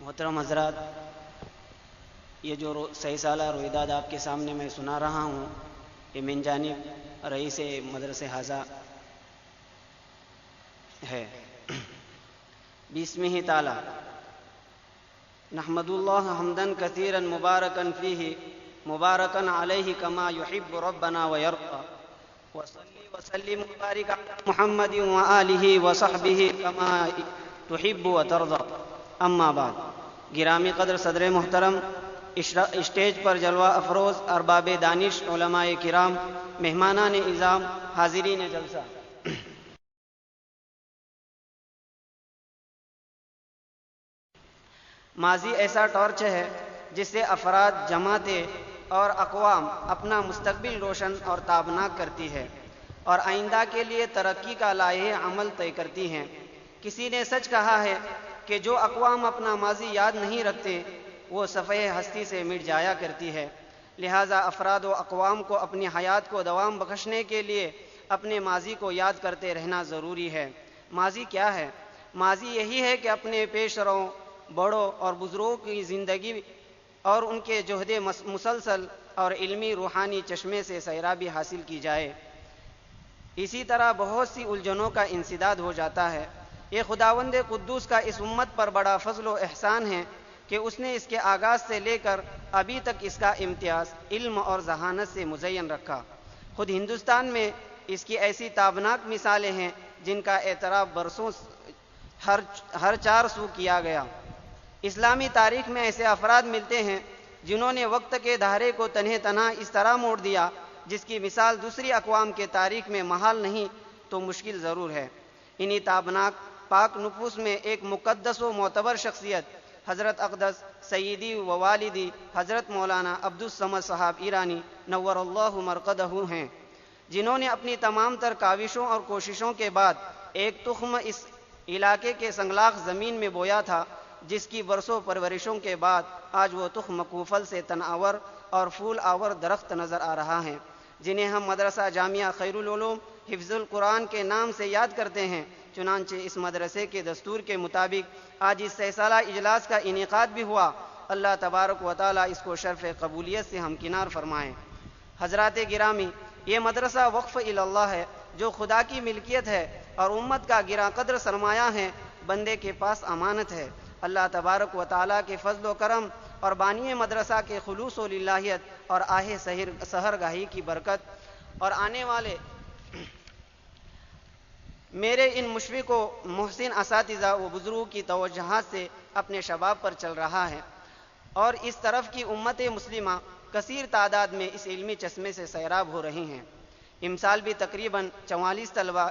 محترم حضرات، یہ جو 6 سالہ رویداد آپ کے سامنے میں سنا رہا ہوں، یہ من جانب رئیس مدرسہ حاضہ ہے۔ بسمہ تعالی نحمد اللہ حمدن کثیرا مبارکا فیہ مبارکا علیہ کما یحب ربنا ویرضی، وصلی وسلم وبارک علی محمد وآلہ وصحبہ کما تحب وترضی۔ اما بعد، گرامی قدر صدر محترم، اسٹیج پر جلوہ افروز ارباب دانش، علماء کرام، مہمانان اعظام، حاضرین جلسہ، ماضی ایسا ٹارچ ہے جس سے افراد، جماعتیں اور اقوام اپنا مستقبل روشن اور تابناک کرتی ہے اور آئندہ کے لیے ترقی کا لائحہ عمل طے کرتی ہیں۔ کسی نے سچ کہا ہے کہ جو اقوام اپنا ماضی یاد نہیں رکھتے وہ صفحہ ہستی سے مٹ جایا کرتی ہے۔ لہٰذا افراد و اقوام کو اپنی حیات کو دوام بخشنے کے لیے اپنے ماضی کو یاد کرتے رہنا ضروری ہے۔ ماضی کیا ہے؟ ماضی یہی ہے کہ اپنے پیش رووں، بڑوں اور بزرگوں کی زندگی اور ان کے جہد مسلسل اور علمی روحانی چشمے سے سیرابی حاصل کی جائے۔ اسی طرح بہت سی الجھنوں کا انسداد ہو جاتا ہے۔ یہ خداوند قدوس کا اس امت پر بڑا فضل و احسان ہے کہ اس نے اس کے آغاز سے لے کر ابھی تک اس کا امتیاز علم اور ذہانت سے مزین رکھا۔ خود ہندوستان میں اس کی ایسی تابناک مثالیں ہیں جن کا اعتراف برسوں ہر 4 سو کیا گیا۔ اسلامی تاریخ میں ایسے افراد ملتے ہیں جنہوں نے وقت کے دھارے کو تنہ تنہا اس طرح موڑ دیا جس کی مثال دوسری اقوام کے تاریخ میں محال نہیں تو مشکل ضرور ہے۔ انہی تابناک پاک نفوس میں ایک مقدس و معتبر شخصیت حضرت اقدس سیدی و والدی حضرت مولانا عبدالصمد صاحب ایرانی نور اللہ مرقدہ ہیں، جنہوں نے اپنی تمام تر کاوشوں اور کوششوں کے بعد ایک تخم اس علاقے کے سنگلاخ زمین میں بویا تھا، جس کی برسوں پرورشوں کے بعد آج وہ تخم کوفل سے تناور اور پھول آور درخت نظر آ رہا ہے، جنہیں ہم مدرسہ جامعہ خیر العلوم حفظ القرآن کے نام سے یاد کرتے ہیں۔ چنانچہ اس مدرسے کے دستور کے مطابق آج اس 6 سالہ اجلاس کا انعقاد بھی ہوا۔ اللہ تبارک و تعالیٰ اس کو شرف قبولیت سے ہمکنار فرمائیں۔ حضرات گرامی، یہ مدرسہ وقف اللہ ہے جو خدا کی ملکیت ہے اور امت کا گراں قدر سرمایہ ہے، بندے کے پاس امانت ہے۔ اللہ تبارک و تعالیٰ کے فضل و کرم اور بانی مدرسہ کے خلوص و للہیت اور آہ سحرگاہی کی برکت اور آنے والے میرے ان مشفق و محسن اساتذہ و بزرگوں کی توجہات سے اپنے شباب پر چل رہا ہے، اور اس طرف کی امت مسلمہ کثیر تعداد میں اس علمی چشمے سے سیراب ہو رہی ہیں۔ امسال بھی تقریباً 44 طلبہ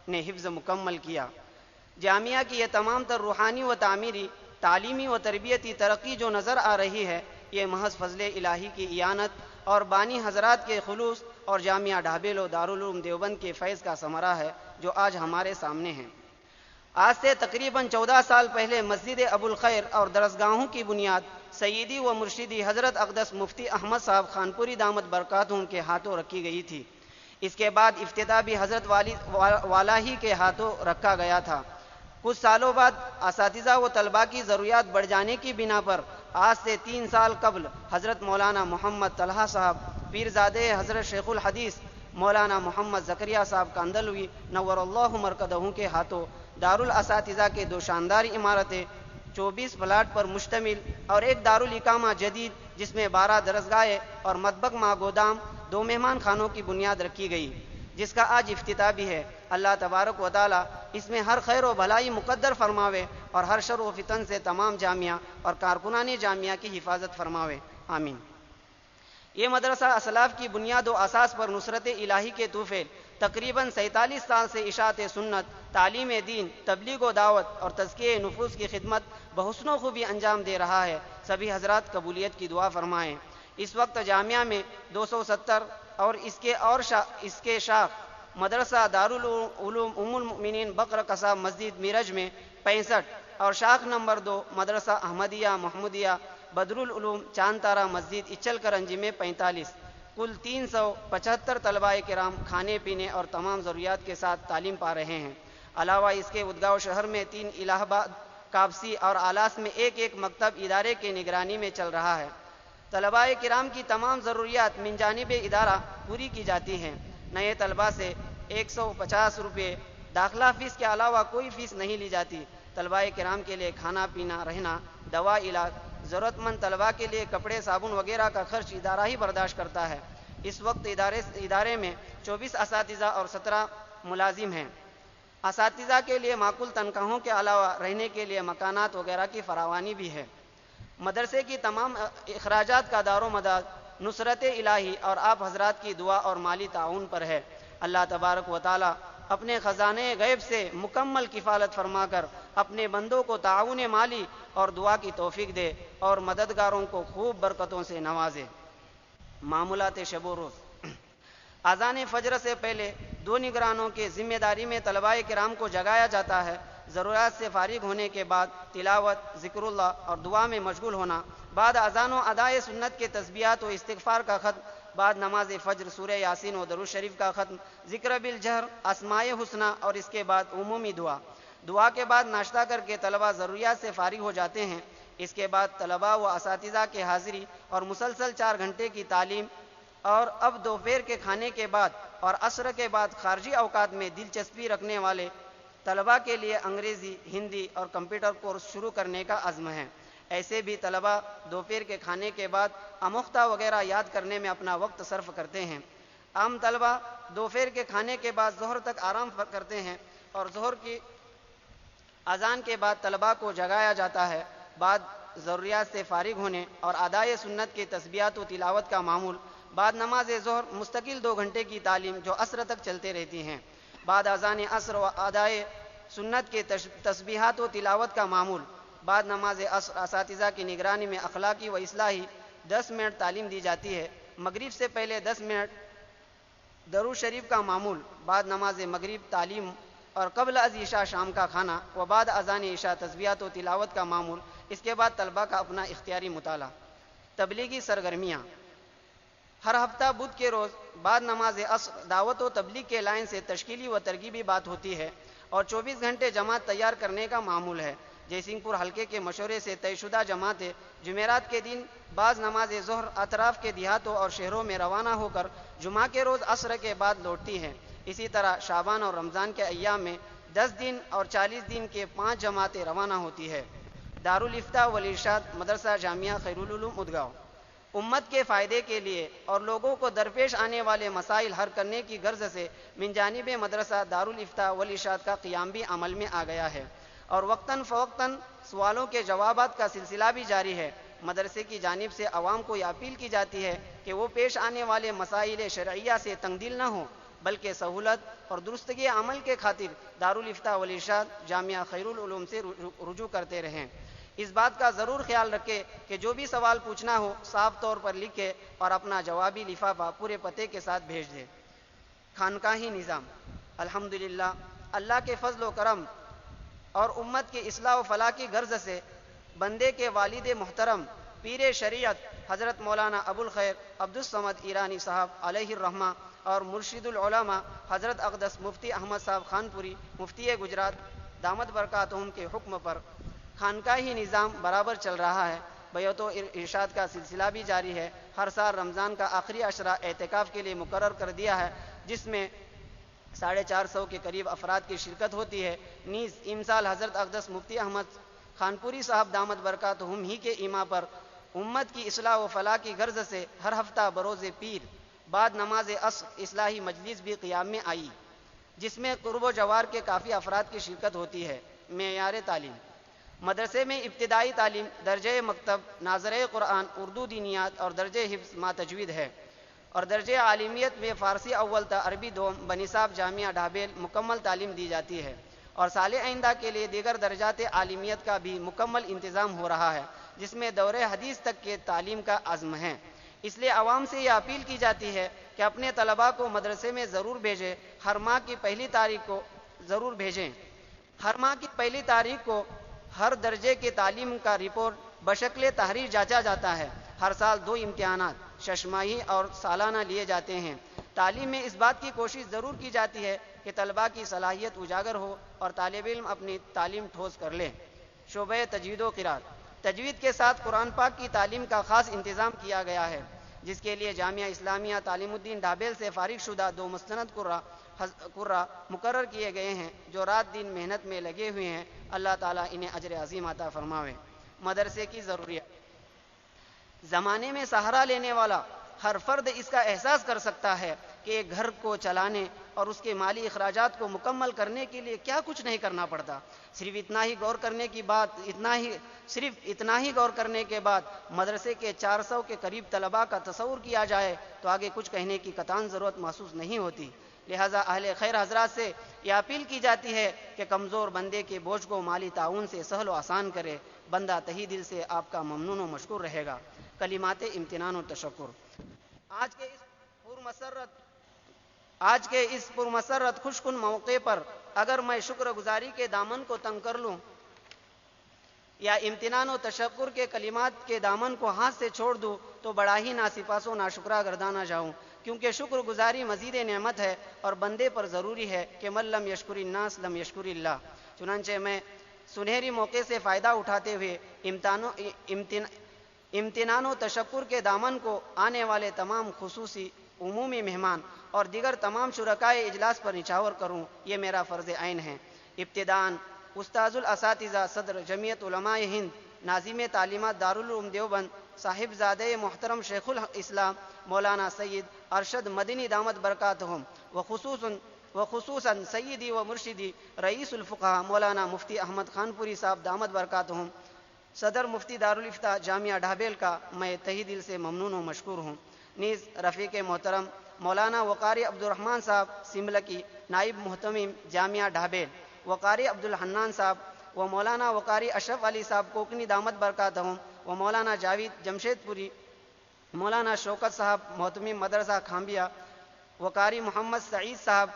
نے حفظ مکمل کیا۔ جامعہ کی یہ تمام تر روحانی و تعمیری، تعلیمی و تربیتی ترقی جو نظر آ رہی ہے، یہ محض فضل الہی کی اعانت اور بانی حضرات کے خلوص اور جامعہ ڈھابیل و دارالعلوم دیوبند کے فیض کا ثمرہ ہے جو آج ہمارے سامنے ہیں۔ آج سے تقریباً 14 سال پہلے مسجد ابو الخیر اور درسگاہوں کی بنیاد سیدی و مرشدی حضرت اقدس مفتی احمد صاحب خانپوری دامت برکاتہم کے ہاتھوں رکھی گئی تھی۔ اس کے بعد افتتاح بھی حضرت والا ہی کے ہاتھوں رکھا گیا تھا۔ کچھ سالوں بعد اساتذہ و طلباء کی ضروریات بڑھ جانے کی بنا پر آج سے 3 سال قبل حضرت مولانا محمد طلحہ صاحب پیرزادہ حضرت شیخ الحدیث مولانا محمد زکریہ صاحب کاندلوی نور اللہ مرقدہ کے ہاتھوں دارالاساتذہ کے 2 شاندار عمارتیں 24 پلاٹ پر مشتمل اور ایک دارالاقامہ جدید جس میں 12 درسگاہیں اور مطبخ ماں گودام 2 مہمان خانوں کی بنیاد رکھی گئی، جس کا آج افتتاح بھی ہے۔ اللہ تبارک و تعالیٰ اس میں ہر خیر و بھلائی مقدر فرماوے اور ہر شر و فتن سے تمام جامعہ اور کارکنان جامعہ کی حفاظت فرماوے، آمین۔ یہ مدرسہ اسلاف کی بنیاد و اساس پر نصرت الہی کے طوفیل تقریباً 47 سال سے اشاعت سنت، تعلیم دین، تبلیغ و دعوت اور تزکیہ نفوس کی خدمت بحسن و خوبی انجام دے رہا ہے۔ سبھی حضرات قبولیت کی دعا فرمائیں۔ اس وقت جامعہ میں 270 اور اس کے شاخ مدرسہ دارالعلوم ام المؤمنین بقر قصاب مسجد میرج میں 65 اور شاخ نمبر 2 مدرسہ احمدیہ محمودیہ بدرالعلوم چاند تارہ مسجد اچل کرنجی میں 45، کل 375 طلباء کرام کھانے پینے اور تمام ضروریات کے ساتھ تعلیم پا رہے ہیں۔ علاوہ اس کے ادگاؤ شہر میں 3 الہ آباد کاپسی اور آلاس میں ایک ایک مکتب ادارے کے نگرانی میں چل رہا ہے۔ طلباء کرام کی تمام ضروریات من جانب ادارہ پوری کی جاتی ہیں۔ نئے طلباء سے 150 روپے داخلہ فیس کے علاوہ کوئی فیس نہیں لی جاتی۔ طلباء کرام کے لیے کھانا پینا، رہنا، دوا، علاج، ضرورت مند طلباء کے لیے کپڑے، صابن وغیرہ کا خرچ ادارہ ہی برداشت کرتا ہے۔ اس وقت ادارے میں 24 اساتذہ اور 17 ملازم ہیں۔ اساتذہ کے لیے معقول تنخواہوں کے علاوہ رہنے کے لیے مکانات وغیرہ کی فراوانی بھی ہے۔ مدرسے کی تمام اخراجات کا دار و مدار نصرت الہی اور آپ حضرات کی دعا اور مالی تعاون پر ہے۔ اللہ تبارک و تعالی اپنے خزانے غیب سے مکمل کفالت فرما کر اپنے بندوں کو تعاون مالی اور دعا کی توفیق دے اور مددگاروں کو خوب برکتوں سے نوازے۔ معمولات شب و روز۔ اذان فجر سے پہلے 2 نگرانوں کے ذمہ داری میں طلباء کرام کو جگایا جاتا ہے۔ ضرورات سے فارغ ہونے کے بعد تلاوت، ذکر اللہ اور دعا میں مشغول ہونا، بعد اذان و ادائے سنت کے تسبیحات و استغفار کا ختم، بعد نماز فجر سورہ یاسین و درود شریف کا ختم، ذکر بالجہر، اسماء حسنہ اور اس کے بعد عمومی دعا کے بعد ناشتہ کر کے طلباء ضروریات سے فارغ ہو جاتے ہیں۔ اس کے بعد طلباء و اساتذہ کے حاضری اور مسلسل 4 گھنٹے کی تعلیم، اور اب دوپہر کے کھانے کے بعد اور عصر کے بعد خارجی اوقات میں دلچسپی رکھنے والے طلباء کے لیے انگریزی، ہندی اور کمپیوٹر کورس شروع کرنے کا عزم ہے۔ ایسے بھی طلباء دوپہر کے کھانے کے بعد اموختہ وغیرہ یاد کرنے میں اپنا وقت صرف کرتے ہیں۔ عام طلباء دوپہر کے کھانے کے بعد ظہر تک آرام کرتے ہیں اور ظہر کی اذان کے بعد طلباء کو جگایا جاتا ہے۔ بعد ضروریات سے فارغ ہونے اور ادائے سنت کے تسبیحات و تلاوت کا معمول، بعد نماز ظہر مستقل 2 گھنٹے کی تعلیم جو عصر تک چلتے رہتی ہیں، بعد اذان عصر و ادائے سنت کے تسبیحات و تلاوت کا معمول، بعد نماز عصر اساتذہ کی نگرانی میں اخلاقی و اصلاحی 10 منٹ تعلیم دی جاتی ہے۔ مغرب سے پہلے 10 منٹ درود شریف کا معمول، بعد نماز مغرب تعلیم اور قبل از عشاء شام کا کھانا و بعد اذان عشاء تسبیحات و تلاوت کا معمول۔ اس کے بعد طلباء کا اپنا اختیاری مطالعہ۔ تبلیغی سرگرمیاں۔ ہر ہفتہ بدھ کے روز بعد نماز عصر دعوت و تبلیغ کے لائن سے تشکیلی و ترغیبی بات ہوتی ہے اور 24 گھنٹے جماعت تیار کرنے کا معمول ہے۔ جیسنگ پور حلقے کے مشورے سے طے شدہ جماعتیں جمعرات کے دن بعض نماز ظہر اطراف کے دیہاتوں اور شہروں میں روانہ ہو کر جمعہ کے روز عصر کے بعد لوٹتی ہیں۔ اسی طرح شعبان اور رمضان کے ایام میں 10 دن اور 40 دن کے 5 جماعتیں روانہ ہوتی ہے۔ دارالفتاء والارشاد مدرسہ جامعہ خیرالعلوم اودگاؤں۔ امت کے فائدے کے لیے اور لوگوں کو درپیش آنے والے مسائل حل کرنے کی غرض سے من جانب مدرسہ دارالفتاء والارشاد کا قیام بھی عمل میں آ گیا ہے اور وقتاً فوقتاً سوالوں کے جوابات کا سلسلہ بھی جاری ہے۔ مدرسے کی جانب سے عوام کو یہ اپیل کی جاتی ہے کہ وہ پیش آنے والے مسائل شرعیہ سے تنگ دل نہ ہوں، بلکہ سہولت اور درستگی عمل کے خاطر دارالفتاء والارشاد جامعہ خیرالعلوم سے رجوع کرتے رہیں۔ اس بات کا ضرور خیال رکھے کہ جو بھی سوال پوچھنا ہو صاف طور پر لکھے اور اپنا جوابی لفافہ پورے پتے کے ساتھ بھیج دے۔ خانقاہی نظام۔ الحمدللہ اللہ کے فضل و کرم اور امت کی اصلاح و فلاح کی غرض سے بندے کے والد محترم پیر شریعت حضرت مولانا ابو الخیر عبدالصمد ایرانی صاحب علیہ الرحمہ اور مرشد العلماء حضرت اقدس مفتی احمد صاحب خانپوری مفتی گجرات دامت برکاتہم کے حکم پر خانقاہی نظام برابر چل رہا ہے۔ بیعت و ارشاد کا سلسلہ بھی جاری ہے۔ ہر سال رمضان کا آخری عشرہ اعتکاف کے لیے مقرر کر دیا ہے، جس میں 450 کے قریب افراد کی شرکت ہوتی ہے۔ نیز امسال حضرت اقدس مفتی احمد خانپوری صاحب دامت برکاتہم ہی کے ایما پر امت کی اصلاح و فلاح کی غرض سے ہر ہفتہ بروز پیر بعد نماز عصر اصلاحی مجلس بھی قیام میں آئی، جس میں قرب و جوار کے کافی افراد کی شرکت ہوتی ہے۔ معیار تعلیم۔ مدرسے میں ابتدائی تعلیم درجہ مکتب، ناظرہ قرآن، اردو دینیات اور درجہ حفظ ما تجوید ہے، اور درجہ عالمیت میں فارسی اول تا عربی دوم بنصاب جامعہ ڈھابیل مکمل تعلیم دی جاتی ہے، اور سال آئندہ کے لیے دیگر درجات عالمیت کا بھی مکمل انتظام ہو رہا ہے، جس میں دور حدیث تک کے تعلیم کا عزم ہے۔ اس لیے عوام سے یہ اپیل کی جاتی ہے کہ اپنے طلباء کو مدرسے میں ضرور بھیجیں۔ ہر ماہ کی پہلی تاریخ کو ضرور بھیجیں۔ ہر ماہ کی پہلی تاریخ کو ہر درجے کے تعلیم کا رپورٹ بشکل تحریر جانچا جاتا ہے۔ ہر سال 2 امتحانات ششماہی اور سالانہ لیے جاتے ہیں۔ تعلیم میں اس بات کی کوشش ضرور کی جاتی ہے کہ طلباء کی صلاحیت اجاگر ہو اور طالب علم اپنی تعلیم ٹھوس کر لے۔ شعبہ تجوید و قرات۔ تجوید کے ساتھ قرآن پاک کی تعلیم کا خاص انتظام کیا گیا ہے، جس کے لیے جامعہ اسلامیہ تعلیم الدین ڈھابیل سے فارغ شدہ 2 مستند قرہ مقرر کیے گئے ہیں، جو رات دن محنت میں لگے ہوئے ہیں۔ اللہ تعالیٰ انہیں اجر عظیم عطا فرماوے۔ مدرسے کی ضروریات۔ زمانے میں سہارا لینے والا ہر فرد اس کا احساس کر سکتا ہے کہ ایک گھر کو چلانے اور اس کے مالی اخراجات کو مکمل کرنے کے لیے کیا کچھ نہیں کرنا پڑتا۔ صرف اتنا ہی غور کرنے کے بعد مدرسے کے 400 کے قریب طلباء کا تصور کیا جائے تو آگے کچھ کہنے کی قطعاً ضرورت محسوس نہیں ہوتی۔ لہٰذا اہل خیر حضرات سے یہ اپیل کی جاتی ہے کہ کمزور بندے کے بوجھ کو مالی تعاون سے سہل و آسان کرے۔ بندہ تہی دل سے آپ کا ممنون و مشکور رہے گا۔ کلمات امتنان و تشکر۔ آج کے اس پرمسرت خوشکن موقع پر اگر میں شکر گزاری کے دامن کو تنگ کر لوں یا امتنان و تشکر کے کلمات کے دامن کو ہاتھ سے چھوڑ دوں تو بڑا ہی ناسپاس و ناشکرا گردانا جاؤں، کیونکہ شکر گزاری مزید نعمت ہے اور بندے پر ضروری ہے کہ من لم یشکر الناس لم یشکر اللہ۔ چنانچہ میں سنہری موقع سے فائدہ اٹھاتے ہوئے امتنان و تشکر کے دامن کو آنے والے تمام خصوصی عمومی مہمان اور دیگر تمام شرکائے اجلاس پر نچھاور کروں، یہ میرا فرض عین ہے۔ ابتداءً استاذ الاساتذہ صدر جمعیت علماء ہند ناظم تعلیمات دارالعلوم دیوبند صاحب زادہ محترم شیخ الاسلام مولانا سید ارشد مدنی دامت برکاتہم وخصوصاً سیدی و مرشدی رئیس الفقہاء مولانا مفتی احمد خان پوری صاحب دامت برکاتہم صدر مفتی دارالافتاء جامعہ ڈھابیل کا میں تہی دل سے ممنون و مشکور ہوں۔ نیز رفیق محترم مولانا وقاری عبدالرحمن صاحب سملکی نائب محتمم جامعہ ڈھابیل، وقاری عبدالحنان صاحب و مولانا وقاری اشرف علی صاحب کوکنی دامت برکاتہم و مولانا جاوید جمشید پوری، مولانا شوکت صاحب محتمم مدرسہ کھامبیا، وقاری محمد سعید صاحب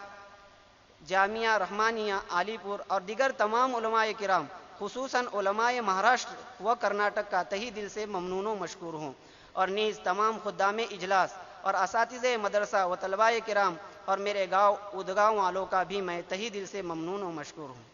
جامعہ رحمانیہ علی پور اور دیگر تمام علماء کرام خصوصاً علماء مہاراشٹر و کرناٹک کا تہی دل سے ممنون و مشکور ہوں، اور نیز تمام خدام اجلاس اور اساتذہ مدرسہ و طلباء کرام اور میرے گاؤں اودگاؤں والوں کا بھی میں تہی دل سے ممنون و مشکور ہوں۔